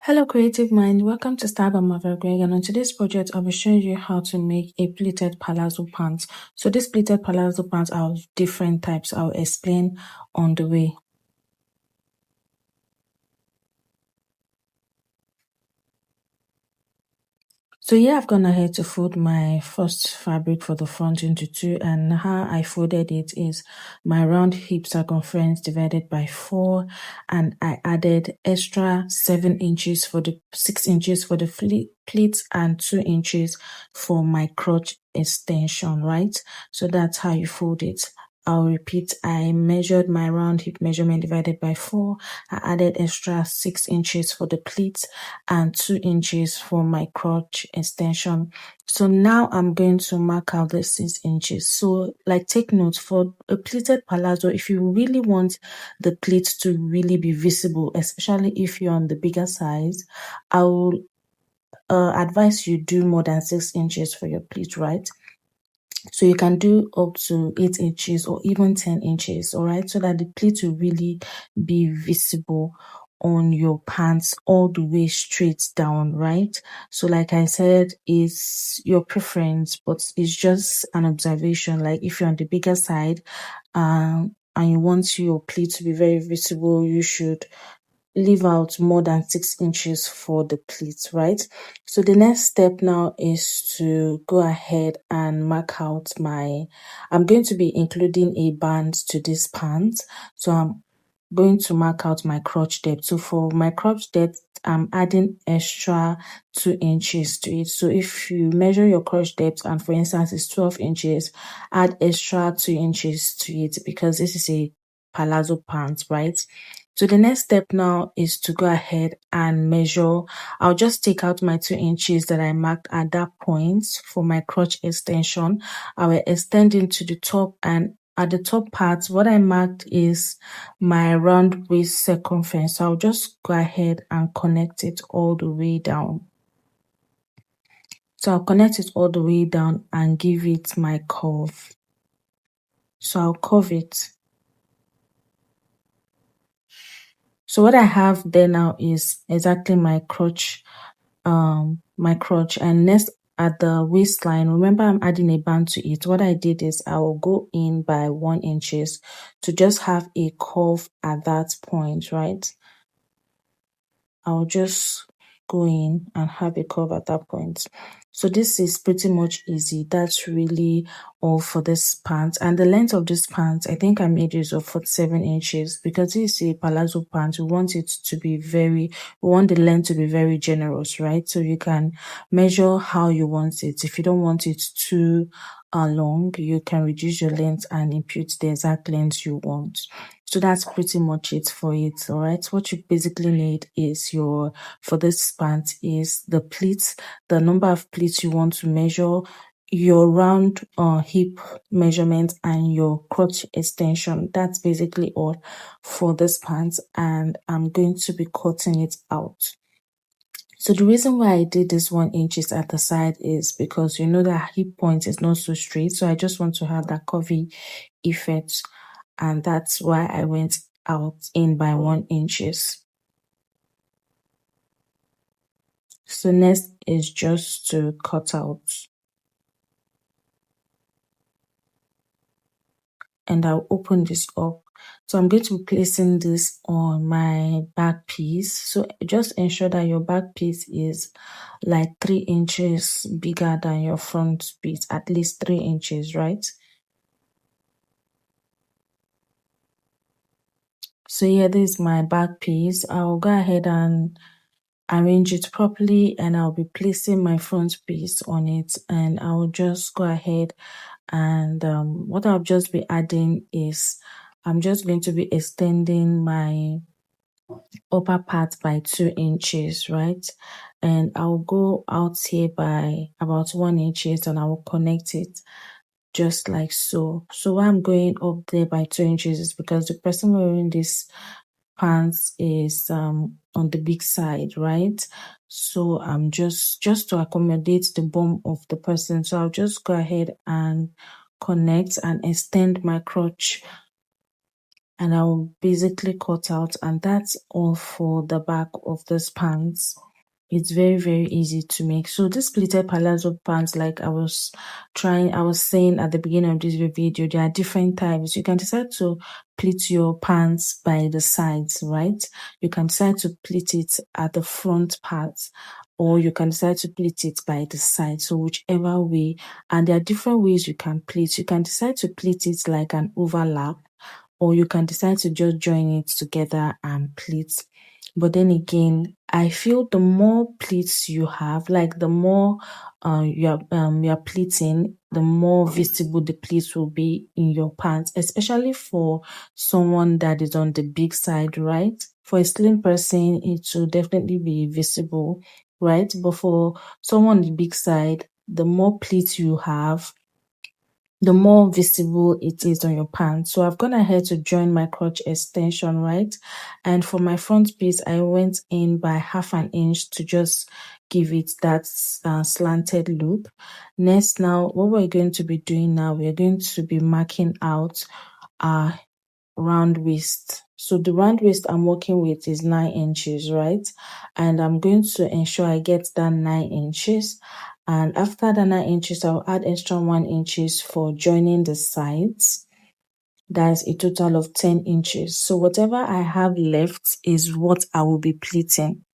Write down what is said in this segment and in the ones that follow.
Hello creative mind, welcome to Style by Marvel Greg, and on today's project I'll be showing you how to make a pleated palazzo pants. So this pleated palazzo pants are of different types. I'll explain on the way. So here I've gone ahead to fold my first fabric for the front into two, and how I folded it is my round hip circumference divided by 4, and I added extra 7 inches for the 6 inches for the pleats and 2 inches for my crotch extension, right? So that's how you fold it. I'll repeat, I measured my round hip measurement divided by 4. I added extra 6 inches for the pleats and 2 inches for my crotch extension. So now I'm going to mark out the 6 inches. So like take note, for a pleated palazzo, if you really want the pleats to really be visible, especially if you're on the bigger size, I will advise you do more than 6 inches for your pleat, right? So you can do up to 8 inches or even 10 inches, all right, so that the pleat will really be visible on your pants all the way straight down, right? So like I said, it's your preference, but it's just an observation. Like if you're on the bigger side and you want your pleat to be very visible, you should leave out more than 6 inches for the pleats, right? So the next step now is to go ahead and mark out I'm going to be including a band to this pants. So I'm going to mark out my crotch depth. So for my crotch depth, I'm adding extra 2 inches to it. So if you measure your crotch depth and for instance it's 12 inches, add extra 2 inches to it because this is a palazzo pants, right? So the next step now is to go ahead and measure. I'll just take out my 2 inches that I marked at that point for my crotch extension. I will extend into the top, and at the top part, what I marked is my round waist circumference. So I'll just go ahead and connect it all the way down. So I'll connect it all the way down and give it my curve. So I'll curve it. So what I have there now is exactly my crotch, and next at the waistline, remember I'm adding a band to it. What I did is I will go in by 1 inches to just have a curve at that point, right? I'll just go in and have a curve at that point. So this is pretty much easy. That's really all for this pant. And the length of this pant, I think I made use of 47 inches because this is a palazzo pant. We want it to be we want the length to be very generous, right? So you can measure how you want it. If you don't want it too long, you can reduce your length and impute the exact length you want. So that's pretty much it for it, all right? What you basically need is for this pant is the pleats, the number of pleats you want to measure, your round hip measurement, and your crotch extension. That's basically all for this pant, and I'm going to be cutting it out. So the reason why I did this 1 inches at the side is because you know that hip point is not so straight, so I just want to have that curvy effect, and that's why I went out in by 1 inches. So next is just to cut out, and I'll open this up. So I'm going to be placing this on my back piece. So just ensure that your back piece is like 3 inches bigger than your front piece, at least 3 inches, right? So here, this is my back piece. I'll go ahead and arrange it properly, and I'll be placing my front piece on it, and I'll just go ahead and what I'll just be adding is I'm just going to be extending my upper part by 2 inches, right? And I'll go out here by about 1 inches, and I will connect it just like so. So why I'm going up there by 2 inches is because the person wearing this pants is on the big side, right? So I'm just to accommodate the bum of the person. So I'll just go ahead and connect and extend my crotch and I'll basically cut out, and that's all for the back of this pants. It's very, very easy to make. So this pleated palazzo pants, like I was saying at the beginning of this video, there are different types. You can decide to pleat your pants by the sides, right? You can decide to pleat it at the front part, or you can decide to pleat it by the side. So whichever way, and there are different ways you can pleat. You can decide to pleat it like an overlap, or you can decide to just join it together and pleat. But then again, I feel the more pleats you have, like the more you're pleating, the more visible the pleats will be in your pants, especially for someone that is on the big side, right? For a slim person, it will definitely be visible, right? But for someone on the big side, the more pleats you have, the more visible it is on your pants. So I've gone ahead to join my crotch extension, right? And for my front piece, I went in by 1/2 inch to just give it that slanted loop. Next, now, what we're going to be doing now, we're going to be marking out our round waist. So the round waist I'm working with is 9 inches, right? And I'm going to ensure I get that 9 inches. And after the 9 inches, I'll add extra 1 inches for joining the sides. That's a total of 10 inches. So whatever I have left is what I will be pleating.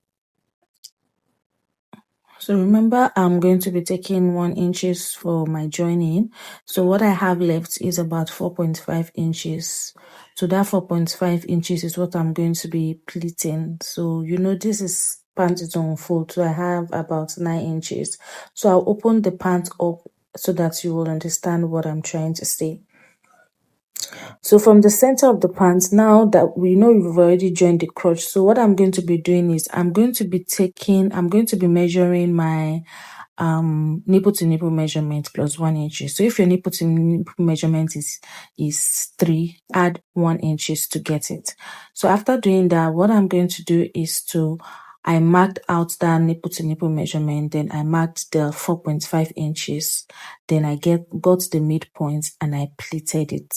So remember, I'm going to be taking 1 inches for my joining. So what I have left is about 4.5 inches. So that 4.5 inches is what I'm going to be pleating. So, you know, this is pant is on fold. So I have about 9 inches. So I'll open the pant up so that you will understand what I'm trying to say. So from the center of the pants, now that we know we've already joined the crotch, so what I'm going to be doing is I'm going to be measuring my nipple to nipple measurement plus 1 inch. So if your nipple to nipple measurement is 3, add 1 inches to get it. So after doing that, what I'm going to do is I marked out that nipple to nipple measurement, then I marked the 4.5 inches, then I got the midpoint and I pleated it.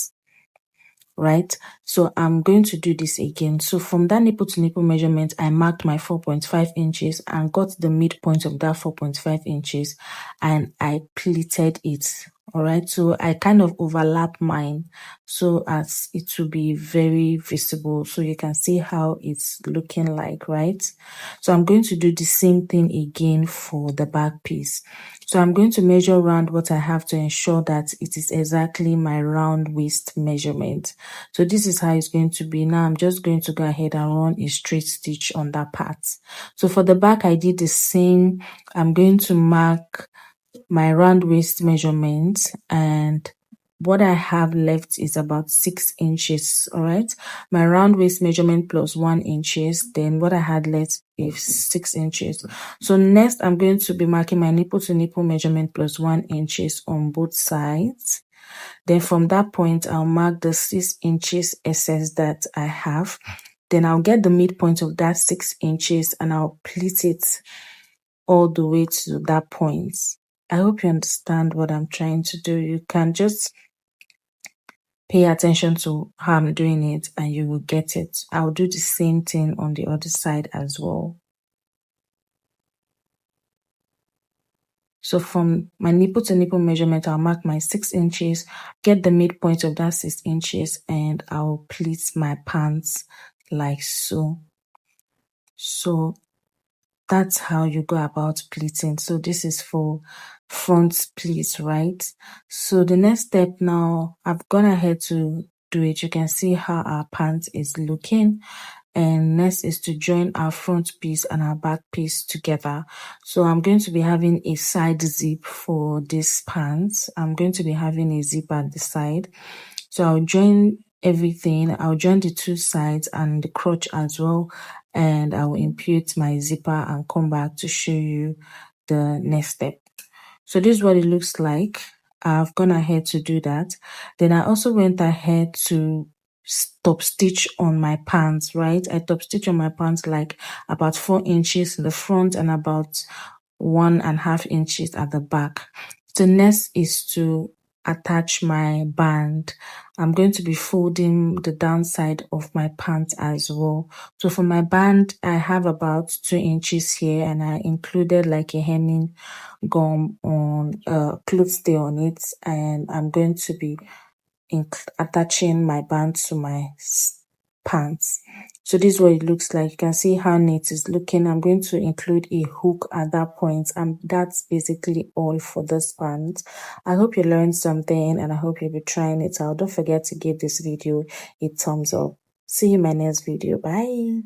Right? So I'm going to do this again. So from that nipple to nipple measurement, I marked my 4.5 inches and got the midpoint of that 4.5 inches and I pleated it. All right. So I kind of overlap mine so as it will be very visible. So you can see how it's looking like, right? So I'm going to do the same thing again for the back piece. So I'm going to measure around what I have to ensure that it is exactly my round waist measurement. So this is how it's going to be. Now I'm just going to go ahead and run a straight stitch on that part. So for the back, I did the same. I'm going to mark my round waist measurement, and what I have left is about 6 inches. All right, my round waist measurement plus 1 inches, then what I had left is 6 inches. So next I'm going to be marking my nipple to nipple measurement plus 1 inches on both sides. Then from that point, I'll mark the 6 inches excess that I have. Then I'll get the midpoint of that 6 inches and I'll pleat it all the way to that point. I hope you understand what I'm trying to do. You can just pay attention to how I'm doing it and you will get it. I'll do the same thing on the other side as well. So from my nipple to nipple measurement, I'll mark my 6 inches, get the midpoint of that 6 inches, and I'll pleat my pants like so. So that's how you go about pleating. So this is for front pleats, right? So the next step now, I've gone ahead to do it. You can see how our pants is looking. And next is to join our front piece and our back piece together. So I'm going to be having a side zip for this pants. I'm going to be having a zip at the side. So I'll join everything. I'll join the two sides and the crotch as well. And I will impute my zipper and come back to show you the next step. So this is what it looks like. I've gone ahead to do that. Then I also went ahead to top stitch on my pants, right? I top stitch on my pants like about 4 inches in the front and about 1.5 inches at the back. So next is to attach my band. I'm going to be folding the downside of my pants as well. So for my band, I have about 2 inches here, and I included like a hemming gum on clothes stay on it, and I'm going to be attaching my band to my pants. So this is what it looks like. You can see how neat it's looking. I'm going to include a hook at that point, and that's basically all for this band. I hope you learned something, and I hope you'll be trying it out. Don't forget to give this video a thumbs up. See you in my next video. Bye.